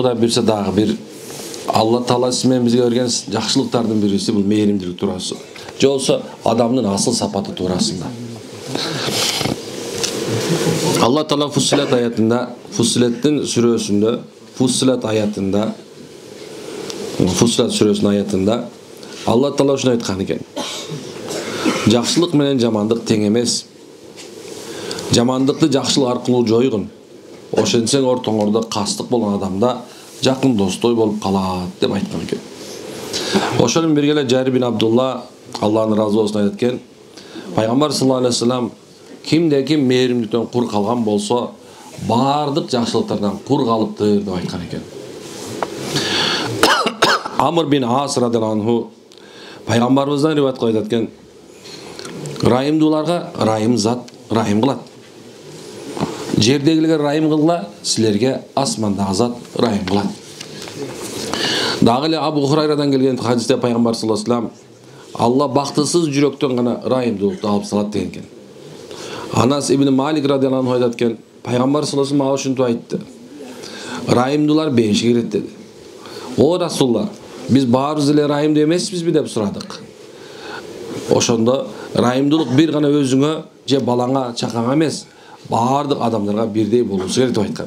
Кудай берсе дагы бир Алла Таала менен бизге берген жакшылыктардын бириси бул мээримдүүлүк туурасы. Же болсо адамдын асыл сапаты туурасында. Алла Таала Фуссилат аятында, Фуссилаттын сүрөсүндө, Фуссилат сүрөсүнүн аятында Алла Таала ушуну айткан экен. Жакшылык менен жамандык тең эмес. Жамандыкты жакшылык аркылуу жойгун. Ошентсең ортоңордо кастык болгон адамда жакын достой болуп калат деп айткан экен. Ошонун бирге эле Жарир бин Абдулла Алланын ыраазы болсун айткан. Пайгамбар саллаллаху алейхи вассалам кимде-ким мээримдиктен кур калган болсо, баардык жакшылыктардан кур калыптыр деп айткан экен. Амр бин Ас радhiyallahu anhu пайгамбарыбыздан риваят кылып айтат экен. Райымдууларга райым зат райым кылат. Жердегилерге райым кылла, силерге асмандагы зат райым кылат. Дагы эле Абу Хурайрадан келген хадисте пайгамбар саллаллаху алейхи вассалам Алла бактысыз жүрөктөн гана райымдуулукту алып салат деген экен. Анас ибн Малик радhiyallahu anhu айтат экен, пайгамбар саллаллаху алейхи вассалам ушинтип айтты. Райымдуулар бешикке кирет деди. О Расулулла, биз баарыбыз эле райымдуу эмеспизби деп сурадык. Ошондо райымдуулук бир гана өзүңө же балаңа, чакаңа эмес, баардык адамдарга бирдей болуусу керек деп айткан.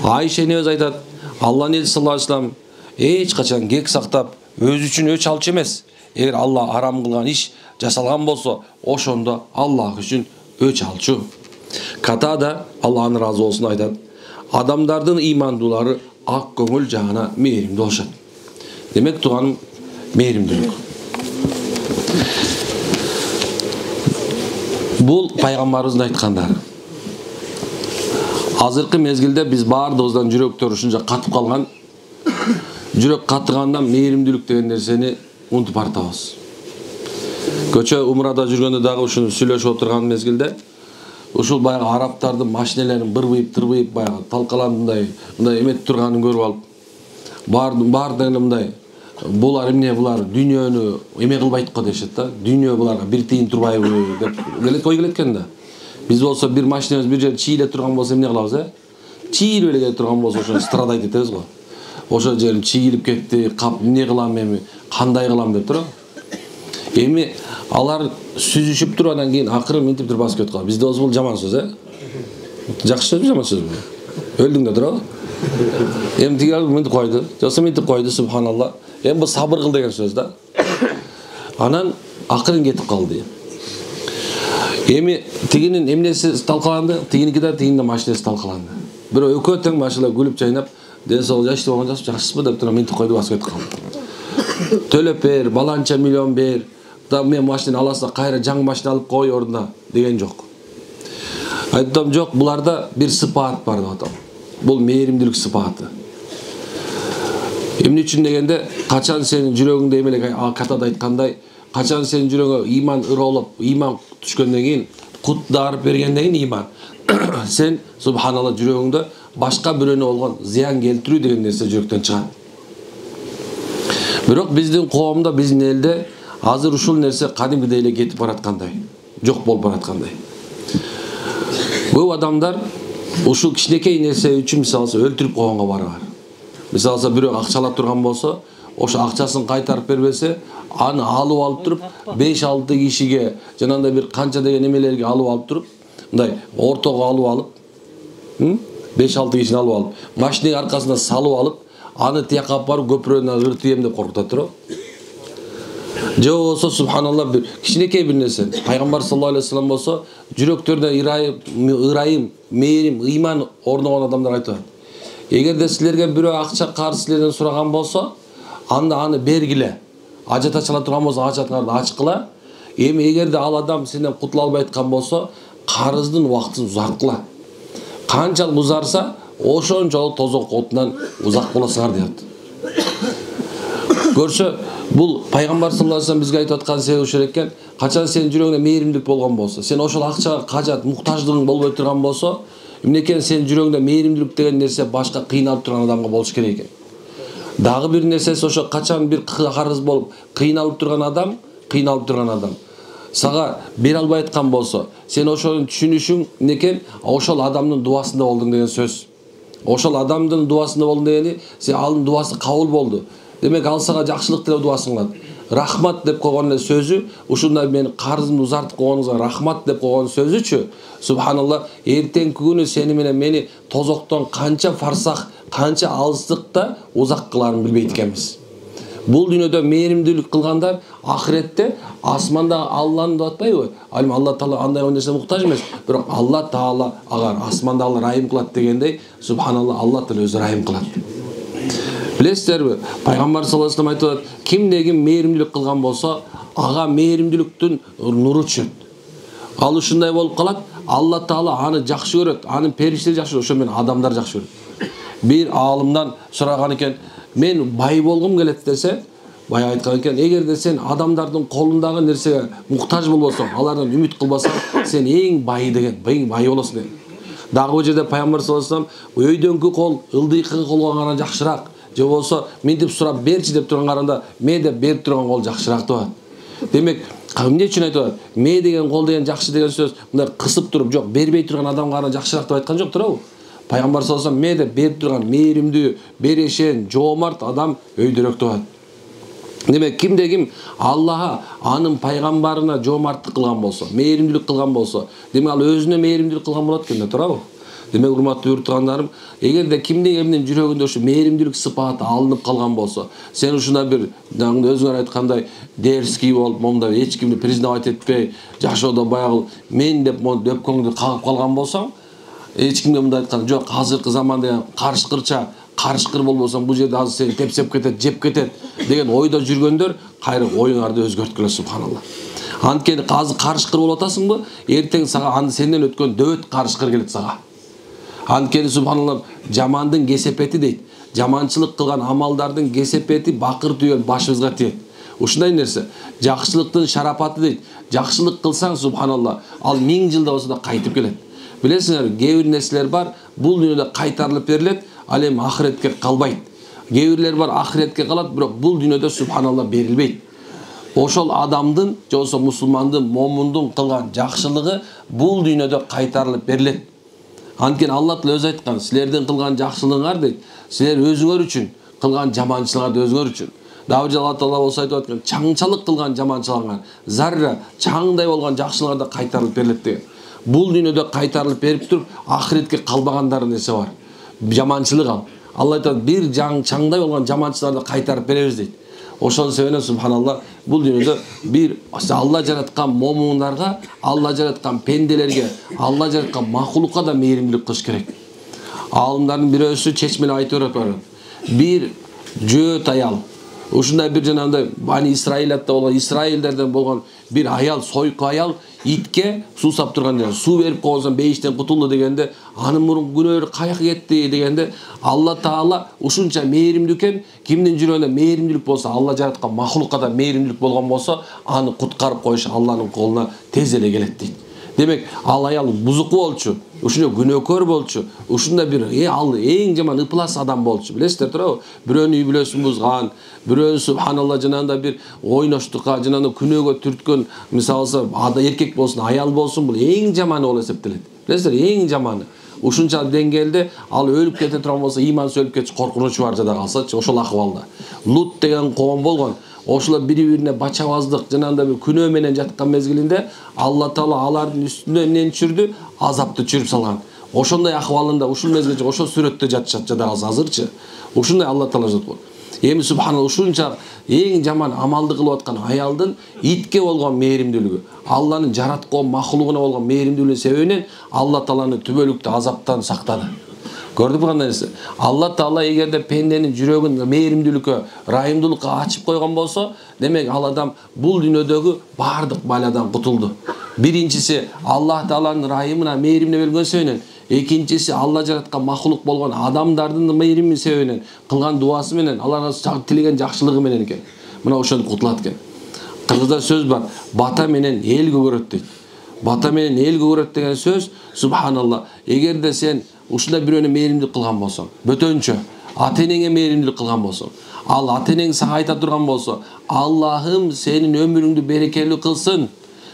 Айша энебиз айтат, Алланын элчиси саллаллаху алейхи вассалам эч качан кек сактап, өзү үчүн өч алчу эмес. Эгер Алла арам кылган иш жасалган болсо, ошондо Аллах үчүн өч алчу. Катада Алланын ыраазы болсун айтат, адамдардын ыймандуулары ак көңүл жагына мээримдүү болушат. Демек тууганым мээримдүүлүк. Бул пайгамбарыбыздын айткандары. Азыркы мезгилде биз баардыгыбыздан жүрөктөр ушунча катып калган. Жүрөк катыгандан мээримдүүлүк деген нерсени унутуп бартабыз. Көчө умрада жүргөндө дагы ушуну сүйлөшүп отурган мезгилде ушул баягы арабтардын машинелерин бырбыйып, тырбыйып баягы талкаландай, мындай эметип турганын көрүп алып, баардыгы мындай булар эмне, булар дүйнөнү эме кылбайт го дешет да. Дүйнө буларга бир тиын турбайбы деп ой келет экен да. Биз болсо бир машинебиз бир жерде чийлеп турган болсо эмне кылабыз, чийлеп эле келип турган болсо ошо страдайт этебиз го. Ошо жерим чийлип кетти, кап эмне кылам эми, кандай кылам деп туруп. Эми алар сүзүшүп туруп андан кийин акыры минтип туруп басып кетип калат. Бизде болсо бул жаман сөз, Жакшы сөзбү, жаман сөзбү? Өлдүң да туруп. Эми тиги минтип койду, жосо минтип койду, субханалла. Эми бул сабыр кыл деген сөз да. Анан акырын кетип калды. Эми тигинин эмнеси талкаланды, тигиники да машинеси талкаланды. Бирөө экөө тең машина күлүп чайнап, ден соолук жашты болгон жакшысызбы деп туруп минтип койду, басып кетип калды. Төлөп бер, баланча миллион бер, да мен машина аласа кайра жаңы машина алып кой ордуна деген жок. Айттым, жок, буларда бир сыпаат бар деп атам. Бул мээримдүүлүк сыпааты. Эмне үчүн дегенде, качан сенин жүрөгүңдө эмелек катада айткандай, качан сенин жүрөгүңө ыйман ыролуп, ыйман түшкөндөн кийин, кут дарып бергенден кийин ыйман, сен субханалла жүрөгүңдө башка бирөөнө болгон зыян келтирүү деген нерсе жүрөктөн чыгат. Бирок биздин коомдо, биздин элде азыр ушул нерсе кадимкидей эле кетип бараткандай, жок болуп бараткандай. Көп адамдар ушул кичинекей нерсе үчүн мисалы өлтүрүп койгонго барар. Мисалы бирөө акчалап турган болсо, ошо акчасын кайтарып бербесе, аны алып туруп 5-6 кишиге жанагындай бир канча деген эмелерге алып туруп, мындай ортого алып, 5-6 кишини алып, машинанын аркасына салып алып, аны тияка алып барып көпүрөнүн ыртыйм деп коркутат туруп. Же болсо субханалла бир кичинекей бир нерсе. Пайгамбар саллаллаху алейхи вассалам болсо, жүрөктөрдө ырайым, мээрим, ыйман орногон адамдар айтат. Эгерде силерге бирөө акча карыз силерден сураган болсо, анда аны бергиле. Ажат ачыла турган болсо, ажатыңарды ачкыла. Эми эгерде ал адам сенден кутула албай аткан болсо, карыздын убактын узарткыла. Канчалык узарса, ошончолук тозок отунан узак болосуңар дейт. Көрсө, бул пайгамбар саллаллаху алейхи вассалам бизге айтып аткан себеби ушул экен. Качан сенин жүрөгүңдө мээримдик болгон болсо, сен ошол акчага кажат, муктаждыгың болбой турган болсо, эмнекен сенин жүрөгүңдө мээримдүүлүк деген нерсе башка кыйналып турган адамга болуш керек экен. Дагы бир нерсеси ошо качан бир карыз болуп кыйналып турган адам, сага бере албай аткан болсо, сен ошону түшүнүшүң эмнекен, ошол адамдын дуасында болдуң деген сөз. Ошол адамдын дуасында болдун дегени, сен алдын дуасы кабыл болду. Демек ал сага жакшылык тилеп дуасын кылат. Рахмат деп койгон сөзү, ушундай менин карызымды узартып койгонуңузга рахмат деп койгон сөзүчү. Субханалла, эртеңки күнү сени менен мени тозоктон канча фарсах, канча алыстыкта узак кыларын билбейт экенбиз. Бул дүйнөдө мээримдүүлүк кылгандар ахиретте асманда Алланы деп атпайбы? Алла Таала андай нерсе муктаж эмес, бирок Алла Таала агар асманда Алла райым кылат дегендей, субханалла, Алла Таала өзү райым кылат. Билесиздерби? Пайгамбар саллаллаху алейхи вассалам айтып атат, кимде ким мээримдүүлүк кылган болсо, ага мээримдүүлүктүн нуру түшөт. Ал ушундай болуп калат, Алла Таала аны жакшы көрөт, анын периштелери жакшы көрөт, ошо менен адамдар жакшы көрөт. Bir алымдан сураган экен, мен бай болгум келет десе, бай айткан экен, эгерде сен адамдардын колундагы нерсеге муктаж болбосоң, алардан үмүт кылбасаң, сен эң бай деген, эң бай болосуң деген. Дагы бул жерде Пайгамбар саллаллаху алейхи вассалам өйдөнкү кол ылдыйкы колго караганда жакшыраак, же болсо мынтип сурап берчи деп турган караганда ме деп берип турган кол жакшыраак деп атат. Демек, эмне үчүн айтып атат? Ме деген кол деген жакшы деген сөз, мындай кысып туруп, жок, бербей турган адамга караганда жакшыраак деп айткан жок туурабы? Пайгамбар саллаллаху алейхи вассалам ме деп берип турган мээримдүү, берешен, жоомарт адам өйдөрөк деп атат. Демек, кимде ким Аллага, анын пайгамбарына жоомарттык кылган болсо, мээримдүүлүк кылган болсо, демек ал өзүнө мээримдүүлүк кылган болот экен да, туурабы? Демек, урматтуу ууртугандарым, эгерде кимде кимдин жүрөгүндө ушу мээримдүүлүк сыпаты алынып калган болсо, сен ушундай бир өзүңөр айткандай дерзкий болуп, момундай эч кимди признавать этпей, жашоодо баягы мен деп өпкөңдү кагып калган болсоң, эч кимге мындай айткан жок, азыркы заман деген карышкырча, карышкыр болбосоң бул жерде азыр сени тепсеп кетет, жеп кетет деген ойдо жүргөндөр кайра оюңарды өзгөрткүлө, субханалла. Анткени азыр карышкыр болуп атасыңбы, эртең сага аны сенден өткөн дөбөт карышкыр келет сага. Анткени субханалла, жамандын кесепети дейт. Жаманчылык кылган амалдардын кесепети бакыр түйөл башыбызга тиет. Ушундай нерсе. Жакшылыктын шарапаты дейт. Жакшылык кылсаң, субханалла, ал 1000 жылда болсо да кайтып келет. Билесиңер, кээ нерселер бар, бул дүйнөдө кайтарылып берилет, ал эми ахиретке калбайт. Кээ бар ахиретке калат, бирок бул дүйнөдө субханалла берилбейт. Ошол адамдын, же болсо мусулмандын, момундун кылган жакшылыгы бул дүйнөдө кайтарылып берилет. Анткени Алла Таала өзү айткан, силердин кылган жакшылыгыңар дейт, силер өзүңөр үчүн, кылган жаманчылыгыңарды өзүңөр үчүн. Дагы Алла Таала болсо айтып аткан, чаңчалык кылган жаманчылыгыңар, зарра чаңдай болгон жакшылыгыңар да кайтарылып берилет деген. Бул дүйнөдө кайтарылып берип туруп, ахиретке калбагандардын нерсе бар. Жаманчылык ал. Алла айтат, бир чаңдай болгон жаманчыларды кайтарып беребиз дейт. Ошол себептен субханалла, бул дүйнөдө бир Алла жараткан момундарга, Алла жараткан пенделерге, Алла жараткан махлукка да мээримдүүлүк кылыш керек. Алымдардын бирөөсү чечмеле айтып берет. Бир жөөт аял, ушундай бир жанагындай Бани Исраилатта болгон, Исраилдерден болгон бир аял, сойку аял итке суусап турганда, суу берип койсоң бейиштен кутулду дегенде, анын мурун күнөөлөр каяка кетти дегенде, Алла Таала ушунча мээримдүү экен, кимдин жүрөгүндө мээримдүүлүк болсо, Алла жараткан махлукка да мээримдүүлүк болгон болсо, аны куткарып коюш Алланын колуна тез эле келет дейт. Демек, ал аял бузуку болчу, ушуна күнөөкөр болчу, ушундай бир ал эң жаман ыплас адам болчу. Билесиздер туурабы? Бирөөнүн үй бүлөсүн бузган, бирөөнү субханалла жанагындай бир ойноштукка, жанагындай күнөөгө түрткөн, мисалы эркек болсун, аял болсун, бул эң жаманы болуп эсептелет. Билесиздер, эң жаманы. Ушунча деңгээлде ал өлүп кете турган болсо, имансыз өлүп кетиш коркунучу бар жада калсачы, ошол акыбалда. Лут деген коом болгон. Ошолор бири-бирине бачабаздык, жанагындай бир күнөө менен жаткан мезгилинде Алла Таала алардын үстүнө эмнени түшүрдү? Азапты түшүрүп салган. Ошондой акыбалында ушул мезгилде ошол сүрөттө жатышат жада калса азырчы. Ушундай Алла Таала жаткан. Эми субханалла, ушунча эң жаман амалды кылып аткан аялдын итке болгон мээримдүүлүгү, Алланын жараткан махлугуна болгон мээримдүүлүгүнүн себебинен Алла Тааланы түбөлүктүү азаптан сактады. Көрдүк кандай нерсе? Алла Таала эгерде пенденин жүрөгүн мээримдүүлүккө, райымдуулукка ачып койгон болсо, демек ал адам бул дүйнөдөгү бардык баладан кутулду. Биринчиси Алла Тааланын райымына, мээримине берген себебинен, экинчиси Алла жараткан махлук болгон адамдардын мээримин себебинен, кылган дуасы менен, аларга тилеген жакшылыгы менен экен. Мына ошону кутулат экен. Кыргызда сөз бар, бата менен эл көгөрөт дейт. Бата менен эл көгөрөт деген сөз, субханалла, эгерде сен ушундай бирөөнө мээримдүүлүк кылган болсоң, бөтөнчө ата-энеңе мээримдүүлүк кылган болсоң, ал ата-энең сага айта турган болсо, Аллахым сенин өмүрүңдү берекелүү кылсын,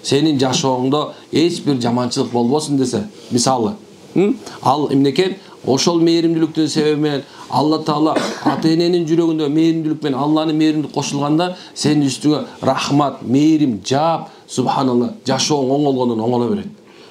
сенин жашооңдо эч бир жаманчылык болбосун десе, мисалы, ал эмнекен? ошол мээримдүүлүктүн себеби менен Алла Таала ата-эненин жүрөгүндө мээримдүүлүк менен Алланын мээримдүүлүк кошулганда сенин үстүңө рахмат, мээрим жаап, субханалла, жашооң оңолгондон оңоло берет.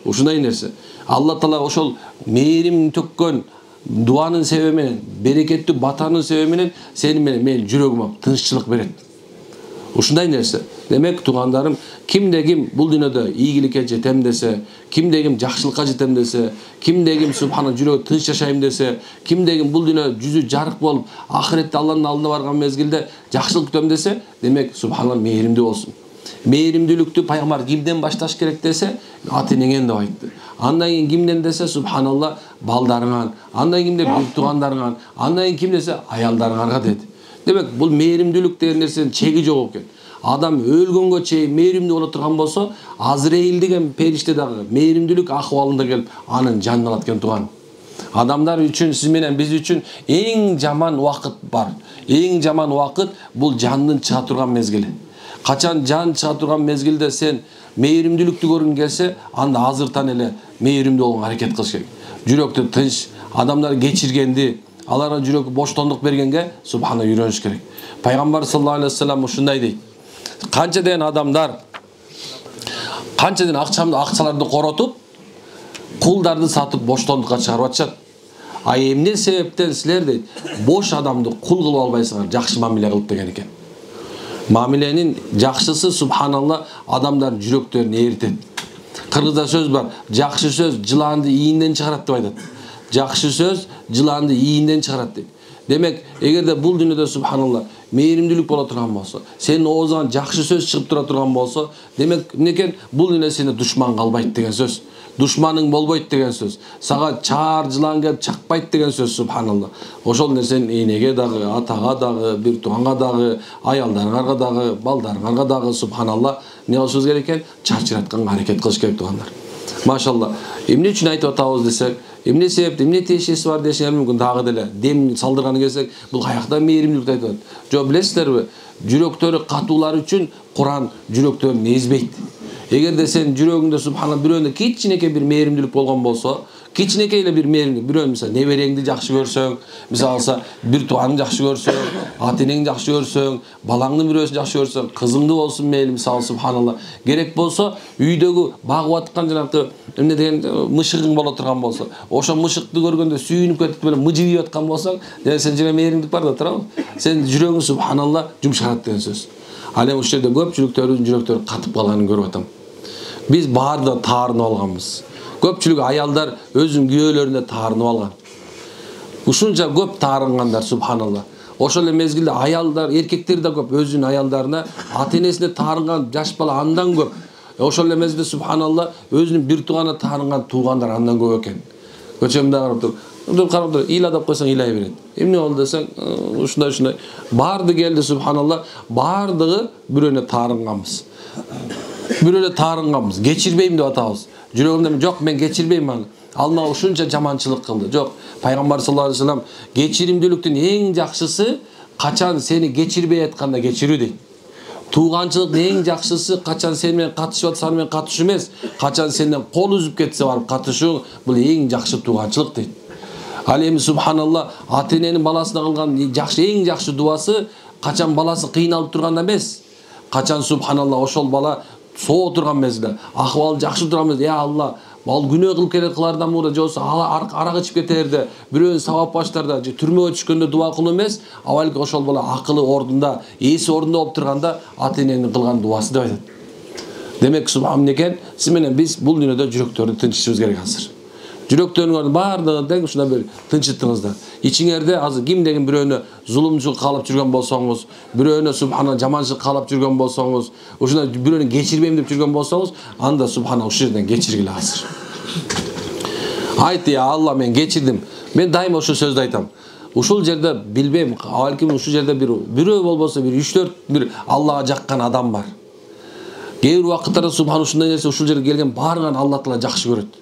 Ушундай нерсе. Алла Таала ошол мээрим төккөн дуанын себеби менен, берекеттүү батанын себеби менен сени менен мен жүрөгүмө тынччылык берет. Ушундай нерсе. Демек, туугандарым, кимде ким бул дүйнөдө ийгиликке жетем десе, кимде ким жакшылыкка жетем десе, кимде ким субхана жүрөгү тынч жашайм десе, кимде ким бул дүйнө жүзү жарык болуп, ахиретте Алланын алдына барган мезгилде жакшылык күтөм десе, демек субхана мээримдүү болсун. Мээримдүүлүктү пайгамбар кимден башташ керек десе, ата-энеңен деп айтты. Андан кийин кимден десе, субханалла, балдарыңан, андан кийин бир туугандарыңан, андан кийин ким десе, аялдарыңарга деди. Демек, бул мээримдүүлүк деген нерсенин чеги жок экен. Адам өлгөнгө чейин мээримдүү боло турган болсо, Азраил деген периште дагы мээримдүүлүк акыбалында келип, анын жанын алат экен тууган. Адамдар үчүн, сиз менен биз үчүн эң жаман убакыт бар. Эң жаман убакыт бул жандын чыга турган мезгили. Качан жан чыга турган мезгилде сен мээримдүүлүктү көргүң келсе, анда азыртан эле мээримдүү болгонго аракет кылыш керек. Жүрөктү тынч, адамдар кечиргенди, аларга жүрөккө боштондук бергенге субхана үйрөнүш керек. Пайгамбар саллаллаху алейхи вассалам ушундай дейт. Канча деген адамдар, канча деген акчаларды коротуп, кулдарды сатып боштондукка чыгарып атышат. А эмне себептен силер дейт, бош адамды кул кылып албайсыңар, жакшы мамиле кылып деген экен. Мамиленин жакшысы субханалла адамдар жүрөктөрүн ээритет. Кыргызда сөз бар, жакшы сөз жыланды ийинден чыгарат деп айтат. Жакшы сөз жыланды ийинден чыгарат дейт. Демек, эгерде бул дүйнөдө субханалла мээримдүүлүк боло турган болсо, сенин оозуңан жакшы сөз чыгып тура турган болсо, демек эмнекен бул дүйнө сени душман калбайт деген сөз. Душманың болбойт деген сөз. Сага чаар жылан келип чакпайт деген сөз субханалла. Ошол нерсени энеге дагы, атага дагы, бир тууганга дагы, аялдарыңарга дагы, балдарыңарга дагы субханалла эмне кылышыбыз керек экен? Чарчыратканга аракет кылыш керек туугандар. Машалла. Эмне үчүн айтып атабыз десек, эмне себептен, эмне тиешеси бар дешеңер мүмкүн дагы деле. Дем салдырганы келсек, бул каякта мээримдүүлүктү айтып атат. Жок, билесиздерби? Жүрөктөрү катуулар үчүн Куран жүрөктөрүн эзбейт. Эгерде сен жүрөгүңдө субхана бирөөнө кичинекей бир мээримдүүлүк болгон болсо, кичинекей эле бир мээримдүүлүк, бирөөнү мисалы небереңди жакшы көрсөң, мисалы бир тууганыңды жакшы көрсөң, ата-энеңди жакшы көрсөң, балаңдын бирөөсүн жакшы көрсөң, кызыңды болсун мейли, мисалы субханалла, керек болсо үйдөгү багып аткан жанагы эмне деген мышыгың боло турган болсо, ошо мышыкты көргөндө сүйүнүп кетип эле мыжыйып аткан болсоң, сен жерде мээримдик бар да туурабы? Сен жүрөгүң субханалла жумшарат деген сөз. Ал эми ушул жерде көпчүлүктөрүнүн жүрөктөрү катып калганын көрүп атам. Biz баарда таарынып алганбыз. Көпчүлүк аялдар өзүнүн күйөөлөрүнө таарынып алган. Ушунча көп таарынгандар субханалла. Ошол эле мезгилде аялдар, эркектер да көп өзүнүн аялдарына, ата-энесине таарынган жаш бала андан көп. Ошол эле мезгилде субханалла өзүнүн бир тууганына таарынган туугандар андан көп экен. Көчөмдө карап туруп, карап туруп, ыйлап койсоң ыйлай берет. Эмне болду десең, ушундай. Барды келди субханалла, бардыгы бирөөнө таарынганбыз. Бирөөлө таарынганбыз, кечирбейм деп атабыз. Жүрөгүмдө жок, мен кечирбейм аны. Ал мага ушунча жаманчылык кылды. Жок, пайгамбар саллаллаху алейхи вассалам кечиримдүүлүктүн эң жакшысы качан сени кечирбей атканда кечирүү дейт. Тууганчылыктын эң жакшысы качан сен менен катышып атса аны менен катышуу эмес, качан сенден кол үзүп кетсе барып катышуу, бул эң жакшы тууганчылык дейт. Ал эми субханалла ата-эненин баласына кылган жакшы эң жакшы дуасы качан баласы кыйналып турганда эмес, качан субханалла ошол бала соо турган мезгилде, акыбалы жакшы турган мезгилде, я Алла, ал күнөө кылып келе кылардан мурда же болсо арак ичип кетерде, бирөөнү сабап баштарда, же түрмөгө түшкөндө дуа кылуу эмес, балки ошол бала акылы ордунда, эси ордунда болуп турганда ата-эненин кылган дуасы деп айтат. Демек субхан экен, сиз менен биз бул дүйнөдө жүрөктөрдү тынчытышыбыз керек азыр. Жүрөктөрүңөрдүн баардыгын тең ушундай бир тынчыттыңыздар. Ичиңерде азыр кимдеген бирөөнө зулумчулук каалап жүргөн болсоңуз, бирөөнө субхана жаманчылык каалап жүргөн болсоңуз, ушундай бирөөнү кечирбейм деп жүргөн болсоңуз, анда субхана ушул жерден кечиргиле азыр. Айт, я Алла, мен кечирдим. Мен дайыма ушул сөздү айтам. Ушул жерде билбейм, балким ушул жерде бирөө болбосо бир 3-4 бир Аллага жаккан адам бар. Кээ бир убакыттарда субхан ушундай нерсе ушул жерге келген баарынан Алла Таала жакшы көрөт.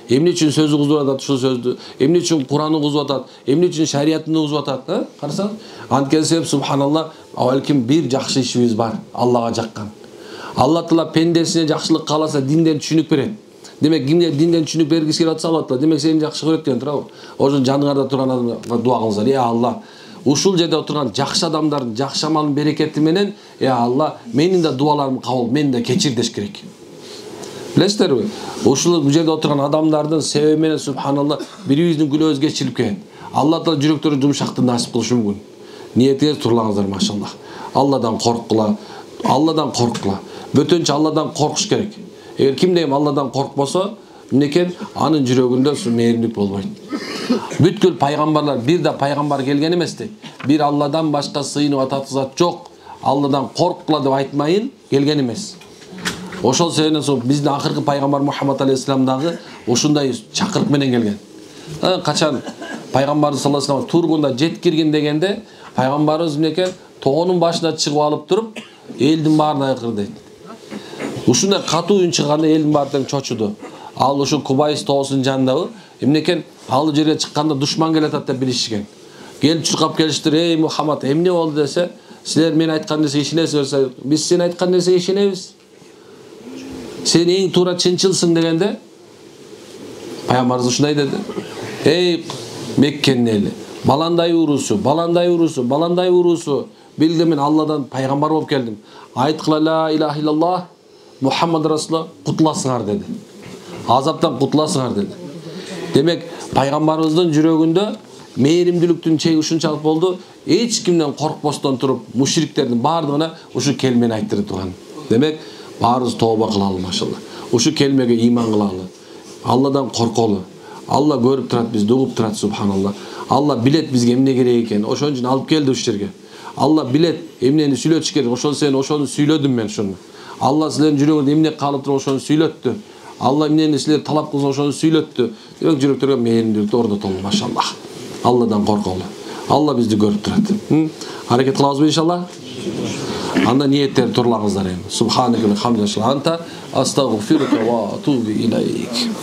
Эмне үчүн сөзү кузуп атат ушул сөздү? Эмне үчүн Кур'анды кузуп атат? Эмне үчүн шариятты кузуп атат? Карасаң, анткени себеп субханалла, балким бир жакшы ишибиз бар, Аллага жаккан. Алла Таала пендесине жакшылык кааласа динден түшүнүк берет. Демек кимге динден түшүнүк бергиси келип атса алат. Демек сени жакшы көрөт деген туурабы? Ошон жаныңарда турган адамга дуа кылыңыздар. Я Алла, ушул жерде отурган жакшы адамдардын жакшы амалын берекети менен, я Алла, менин да дуаларымды кабыл, мени да кечир деш керек. Билесиздерби? Ушул жерде отурган адамдардын себеби менен субханалла бирибиздин күнөөбүз кечирип келет. Алла Таала жүрөктөрдүн жумшактыгын насип кылышы мүмкүн. Ниетиңиз турлаңыздар, машалла. Алладан корккула. Алладан корккула. Бөтөнчө Алладан коркуш керек. Эгер кимдейм Алладан коркпосо, эмнекен анын жүрөгүндө мээримдик болбойт. Бүткүл пайгамбарлар бир да пайгамбар келген эмести. Бир Алладан башка сыйынып атат зат жок. Алладан корккула деп айтмайын келген эмес. Ошол себептен биздин акыркы пайгамбар Мухаммад алейхиссалам дагы ушундай чакырык менен келген. Качан пайгамбарыбыз саллаллаху алейхи вассалам тургунда жеткирген дегенде пайгамбарыбыз эмнекен тоонун башына чыгып алып туруп элдин баарына айкыр дейт. Ушундай катуу үн чыгганда элдин баары тең чочуду. Ал ушул Кубайс тоосунун жанындабы эмнекен ал жерге чыкканда душман келатат деп билишкен. Келип чуркап келиштир, ey Мухаммад, эмне болду десе, силер мен айткан нерсеге ишенесиңер, биз сен айткан нерсеге ишенебиз. Сен эң туура чынчылсың дегенде пайгамбарыбыз ушундай деди. Ey Меккенин эли, баландай уруусу, билди мен Алладан пайгамбар болуп келдим. Айткыла ла илаха иллаллах, Мухаммад Расулуллах, кутуласыңар деди. Азаптан кутуласыңар деди. Демек, пайгамбарыбыздын жүрөгүндө мээримдүүлүктүн чеги ушунчалык болду. Эч кимден коркпостон туруп, мушриктердин баардыгына ушу келмени айттырып турган. Демек, баарыбыз тооба кылалы, машалла. Ушу келмеге ыйман кылалы. Алладан корколу. Алла көрүп турат, бизди угуп турат, субханалла. Алла билет бизге эмне керек экен. Ошон үчүн алып келди ушул жерге. Алла билет эмнени сүйлөтүш керек. Ошол сен ошону сүйлөдүм мен шуну. Алла силердин жүрөгүңөрдө эмне калып туруп ошону сүйлөттү. Алла эмнени силер талап кылса ошону сүйлөттү. Демек жүрөктөргө мээримдүүлүктү орнотолу, машалла. Алладан корколу. Алла бизди көрүп турат. Аракет кылабызбы иншалла? Анда ниеттер турлаңыздар эми. Субханакалла хамдалилlah анта астагфирука ва атубу илейк.